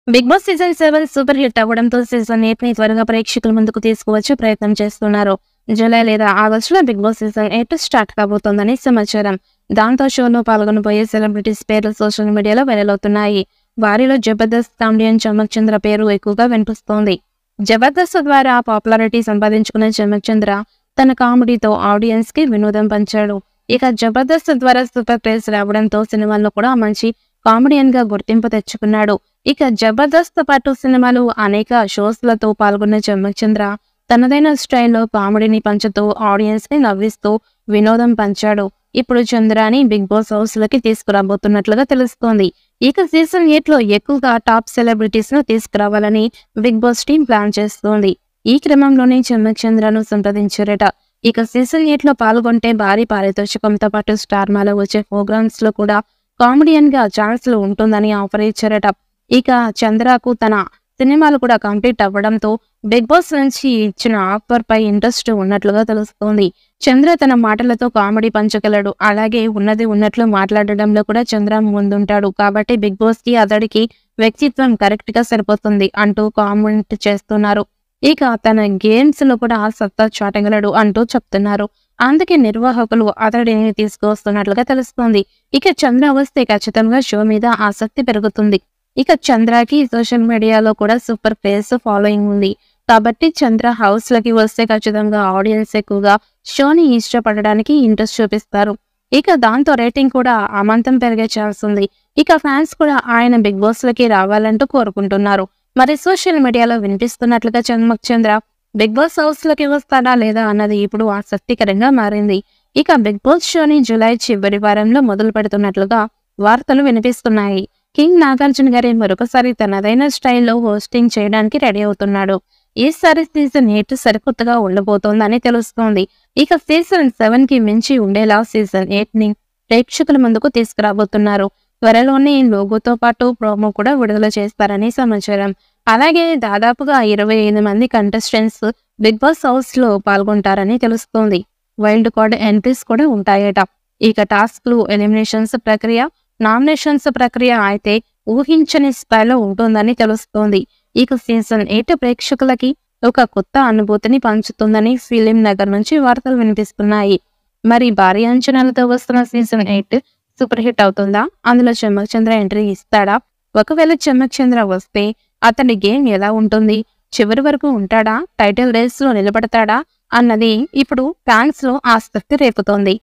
Big Boss season 7 super hit అవ్వడంతో season 8 ని త్వరగా ప్రేక్షకుల ముందుకు తీసుకువచ్చే ప్రయత్నం చేస్తున్నారు. జూలై లేదా ఆగస్టులో బిగ్ బాస్ సీజన్ 8 స్టార్ట్ కాబోతోందని సమాచారం. దాంతో షోలో పాల్గొనబోయే సెలబ్రిటీస్ పేర్లు సోషల్ మీడియాలో వైరల్ అవుతున్నాయి. వారిలో జబర్దస్త్ కామెడియన్ చమక్ చంద్ర పేరు ఎక్కువగా వినిపిస్తోంది. జబర్దస్త్ ద్వారా పాపులారిటీ సంపాదించుకున్న చమక్ చంద్ర తన కామెడీతో ఆడియన్స్ కి వినోదం పంచాడు. ఇక జబర్దస్త్ ద్వారా సూపర్ క్రేజ్ రావడంతో సినిమాల్లో కూడా మంచి కామెడియన్ గా గుర్తింపు తెచ్చుకున్నాడు. ఇక జబర్దస్త్ పాటు సినిమాలు అనేక షోస్ లతో పాల్గొన్న చమక్ చంద్ర తనదైన స్టైల్లో కామెడీని పంచుతూ ఆడియన్స్ ని నవ్విస్తూ వినోదం పంచాడు. ఇప్పుడు చంద్రాని బిగ్ బాస్ హౌస్ లోకి తీసుకురాబోతున్నట్లుగా తెలుస్తోంది. ఇక సీజన్ 8 లో ఎక్కువగా టాప్ సెలబ్రిటీస్ ను తీసుకురావాలని బిగ్ బాస్ టీం ప్లాన్ చేస్తోంది. ఈ క్రమంలోనే చమక్ చంద్రను సంప్రదించారట. ఇక సీజన్ 8 లో పాల్గొంటే భారీ పారితోషికంతో పాటు స్టార్ మాలో వచ్చే ప్రోగ్రామ్స్ లో కూడా కామెడియన్ గా ఛాన్స్ ఉంటుందని ఆఫర్ ఇచ్చారట. ఇక చంద్రకు తన సినిమాలు కూడా కంప్లీట్ అవ్వడంతో బిగ్ బాస్ నుంచి ఇచ్చిన ఆఫర్ పై ఇంట్రెస్ట్ ఉన్నట్లుగా తెలుస్తోంది. చంద్ర తన మాటలతో కామెడీ పంచగలడు. అలాగే ఉన్నది ఉన్నట్లు మాట్లాడడంలో కూడా చంద్ర ముందుంటాడు. కాబట్టి బిగ్ బాస్ కి అతడికి వ్యక్తిత్వం కరెక్ట్ గా సరిపోతుంది అంటూ కామెంట్ చేస్తున్నారు. ఇక తన గేమ్స్ లో కూడా సత్తా చాటగలడు అంటూ చెప్తున్నారు. అందుకే నిర్వాహకులు అతడిని తీసుకువస్తున్నట్లుగా తెలుస్తోంది. ఇక చంద్ర వస్తే ఖచ్చితంగా షో మీద ఆసక్తి పెరుగుతుంది. ఇక చంద్రకి సోషల్ మీడియాలో కూడా సూపర్ ఫేస్ ఫాలోయింగ్ ఉంది. కాబట్టి చంద్ర హౌస్ లకి వస్తే ఖచ్చితంగా ఆడియన్స్ ఎక్కువగా షోని ఇష్టపడడానికి ఇంట్రెస్ట్ చూపిస్తారు. ఇక దాంతో రేటింగ్ కూడా అమాంతం పెరిగే ఛాన్స్ ఉంది. ఇక ఫ్యాన్స్ కూడా ఆయన బిగ్ బాస్ లకి రావాలంటూ కోరుకుంటున్నారు. మరి సోషల్ మీడియాలో వినిపిస్తున్నట్లుగా చమక్ చంద్ర బిగ్ బాస్ హౌస్ లోకి వస్తాడా లేదా అన్నది ఇప్పుడు ఆసక్తికరంగా మారింది. ఇక బిగ్ బాస్ షోని జూలై చివరి వారంలో మొదలు పెడుతున్నట్లుగా వార్తలు వినిపిస్తున్నాయి. కింగ్ నాగార్జున గారి మరొకసారి తనదైన స్టైల్లో హోస్టింగ్ చేయడానికి రెడీ అవుతున్నాడు. ఈసారి సీజన్ 8 సరికొత్తగా ఉండబోతోందని తెలుస్తోంది. ఇక సీజన్ 7 కి మించి ఉండేలా సీజన్ 8 ని ప్రేక్షకుల ముందుకు తీసుకురాబోతున్నారు. త్వరలోనే లోగోతో పాటు ప్రోమో కూడా విడుదల చేస్తారని సమాచారం. అలాగే దాదాపుగా 25 మంది కంటెస్టెంట్స్ బిగ్ బాస్ హౌస్ లో పాల్గొంటారని తెలుస్తోంది. వైల్డ్ కార్డ్ ఎంట్రీస్ కూడా ఉంటాయట. ఇక టాస్క్లు, ఎలిమినేషన్స్ ప్రక్రియ, నామినేషన్స్ ప్రక్రియ అయితే ఊహించని స్థాయిలో ఉంటుందని తెలుస్తోంది. ఇక సీజన్ 8 ప్రేక్షకులకి ఒక కొత్త అనుభూతిని పంచుతుందని ఫిలిం నగర్ నుంచి వార్తలు వినిపిస్తున్నాయి. మరి భారీ అంచనాలతో వస్తున్న సీజన్ 8 సూపర్ హిట్ అవుతుందా? అందులో చమక్ చంద్ర ఎంట్రీ ఇస్తాడా? ఒకవేళ చమక్ చంద్ర వస్తే అతని గేమ్ ఎలా ఉంటుంది? చివరి వరకు ఉంటాడా? టైటిల్ రేస్ లో నిలబడతాడా? అన్నది ఇప్పుడు ఫ్యాన్స్ లో ఆసక్తి రేపుతోంది.